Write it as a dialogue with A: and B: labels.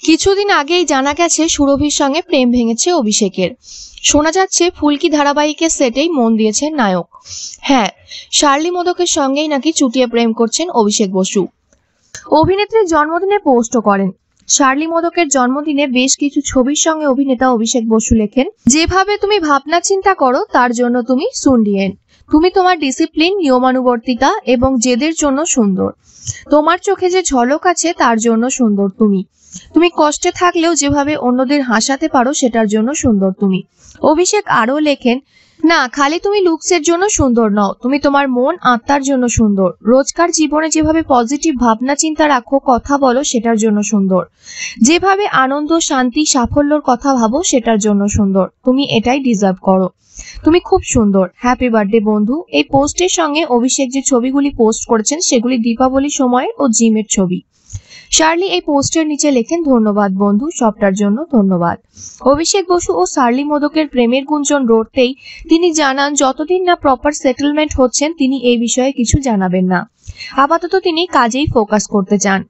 A: কিছুদিন আগেই জানা গেছে সুরভির সঙ্গে প্রেম ভেঙেছে অভিষেকের। শোনা যাচ্ছে ফুলকি ধারাবাহিকের সেটেই মন দিয়েছেন নায়ক। হ্যাঁ, শার্লি মোদকের সঙ্গেই নাকি চুটিয়ে প্রেম করছেন অভিষেক বসু। অভিনেত্রীর জন্মদিনে পোস্টও করেন। শার্লি মোদকের জন্মদিনে বেশ কিছু ছবির সঙ্গে অভিনেতা অভিষেক বসু লেখেন, যেভাবে তুমি ভাবনা চিন্তা করো তার জন্য তুমি সুন্ডিয়েন। তুমি তোমার ডিসিপ্লিন, নিয়মানুবর্তিতা এবং জেদের জন্য সুন্দর। তোমার চোখে যে ঝলক আছে তার জন্য সুন্দর তুমি। তুমি কষ্টে থাকলেও যেভাবে অন্যদের হাসাতে পারো সেটার জন্য সুন্দর তুমি। অভিষেক আরও লেখেন, না খালি তুমি লুকসের জন্য সুন্দর নও, তুমি তোমার মন আত্মার জন্য সুন্দর। রোজকার জীবনে যেভাবে পজিটিভ ভাবনা চিন্তা রাখো, কথা বলো সেটার জন্য সুন্দর। যেভাবে আনন্দ, শান্তি, সাফল্যর কথা ভাবো সেটার জন্য সুন্দর। তুমি এটাই ডিজার্ভ করো। তুমি খুব সুন্দর। হ্যাপি বার্থডে বন্ধু। এই পোস্টের সঙ্গে অভিষেক যে ছবিগুলি পোস্ট করেছেন সেগুলি দীপাবলি সময়ের ও জিমের ছবি। শার্লি এই পোস্টের নিচে লেখেন, ধন্যবাদ বন্ধু, সবটার জন্য ধন্যবাদ। অভিষেক বসু ও শার্লি মোদকের প্রেমের গুঞ্জন রটতেই তিনি জানান, যতদিন না প্রপার সেটেলমেন্ট হচ্ছেন তিনি এই বিষয়ে কিছু জানাবেন না। আপাতত তিনি কাজেই ফোকাস করতে চান।